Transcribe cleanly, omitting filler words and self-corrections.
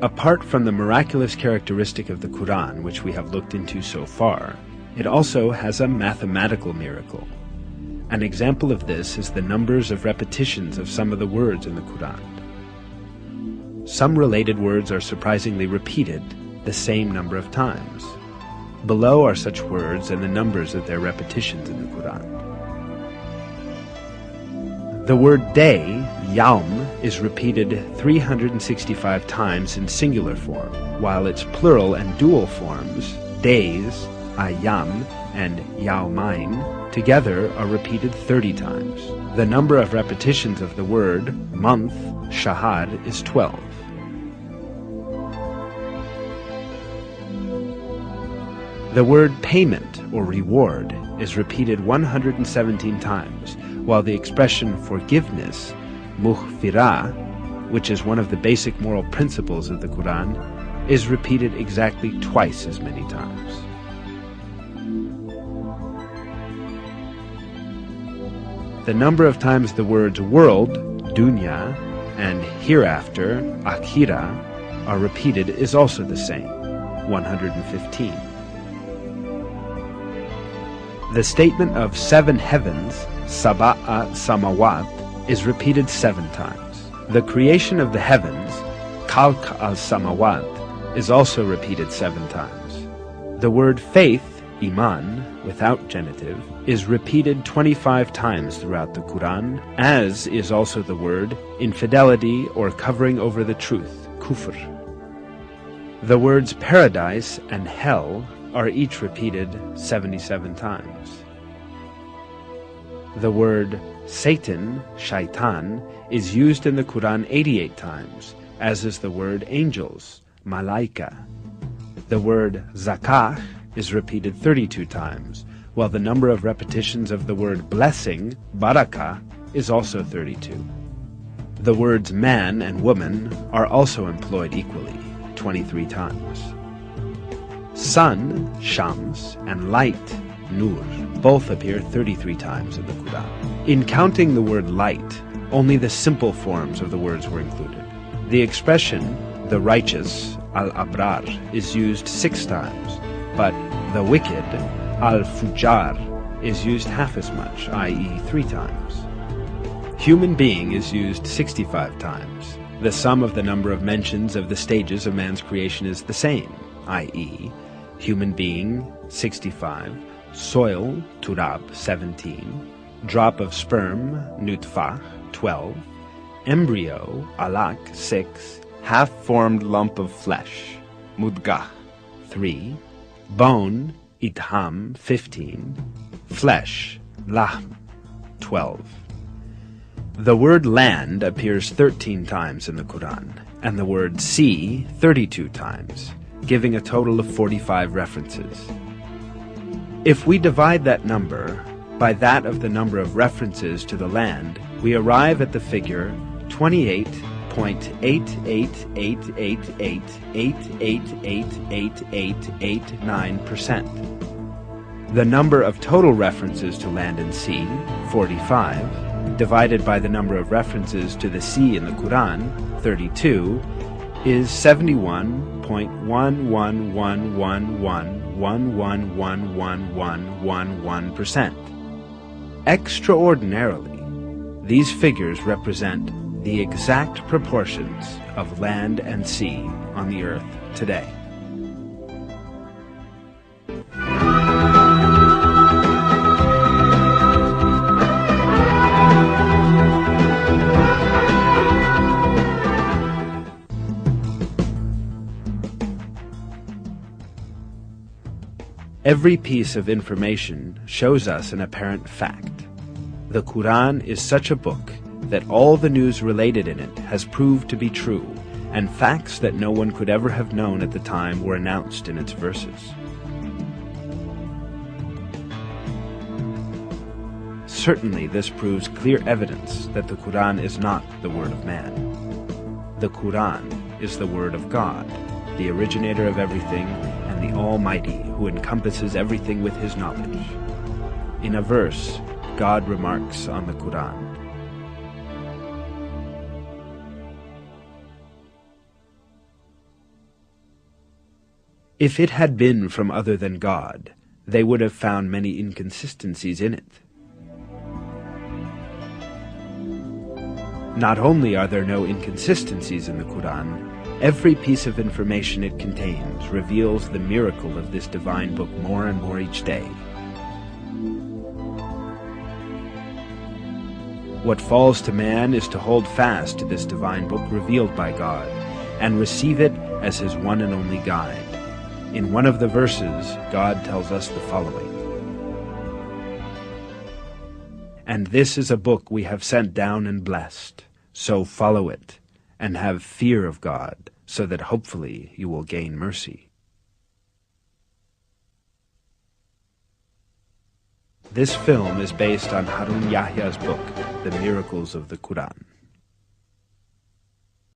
Apart from the miraculous characteristic of the Qur'an, which we have looked into so far, it also has a mathematical miracle. An example of this is the numbers of repetitions of some of the words in the Qur'an. Some related words are surprisingly repeated the same number of times. Below are such words and the numbers of their repetitions in the Qur'an. The word day, yaum, is repeated 365 times in singular form, while its plural and dual forms, days, ayam, and yaumain, together are repeated 30 times. The number of repetitions of the word month, shahar, is 12. The word payment or reward is repeated 117 times, while the expression forgiveness, mughfirah, which is one of the basic moral principles of the Qur'an, is repeated exactly twice as many times. The number of times the words world, dunya, and hereafter, akhira, are repeated is also the same, 115. The statement of 7 heavens, sab'a samawat, is repeated 7 times. The creation of the heavens, khalq al-samawat, is also repeated 7 times. The word faith, iman, without genitive, is repeated 25 times throughout the Qur'an, as is also the word infidelity or covering over the truth, kufr. The words paradise and hell are each repeated 77 times. The word Satan, shaitan, is used in the Qur'an 88 times, as is the word angels, malaika. The word zakah is repeated 32 times, while the number of repetitions of the word blessing, barakah, is also 32. The words man and woman are also employed equally, 23 times. Sun, shams, and light, nur, both appear 33 times in the Qur'an. In counting the word light, only the simple forms of the words were included. The expression, the righteous, al-abrar, is used 6 times, but the wicked, al-fujar, is used half as much, i.e. 3 times. Human being is used 65 times. The sum of the number of mentions of the stages of man's creation is the same, i.e. human being, 65, soil, turab, 17, drop of sperm, nutfah, 12, embryo, alaq, 6, half-formed lump of flesh, mudgah, 3, bone, idham, 15, flesh, lahm, 12. The word land appears 13 times in the Qur'an, and the word sea 32 times, giving a total of 45 references. If we divide that number by that of the number of references to the land, we arrive at the figure 28.8888888889%. The number of total references to land and sea, 45, divided by the number of references to the sea in the Qur'an, 32, is 71.1111111111%. Extraordinarily, these figures represent the exact proportions of land and sea on the earth today. Every piece of information shows us an apparent fact. The Qur'an is such a book that all the news related in it has proved to be true, and facts that no one could ever have known at the time were announced in its verses. Certainly this proves clear evidence that the Qur'an is not the word of man. The Qur'an is the word of God, the originator of everything, and the Almighty, who encompasses everything with His knowledge. In a verse, God remarks on the Qur'an, If it had been from other than God, they would have found many inconsistencies in it. Not only are there no inconsistencies in the Qur'an, every piece of information it contains reveals the miracle of this divine book more and more each day. What falls to man is to hold fast to this divine book revealed by God, and receive it as his one and only guide. In one of the verses, God tells us the following: "And this is a book we have sent down and blessed, so follow it, and have fear of God, so that hopefully you will gain mercy." This film is based on Harun Yahya's book, The Miracles of the Qur'an.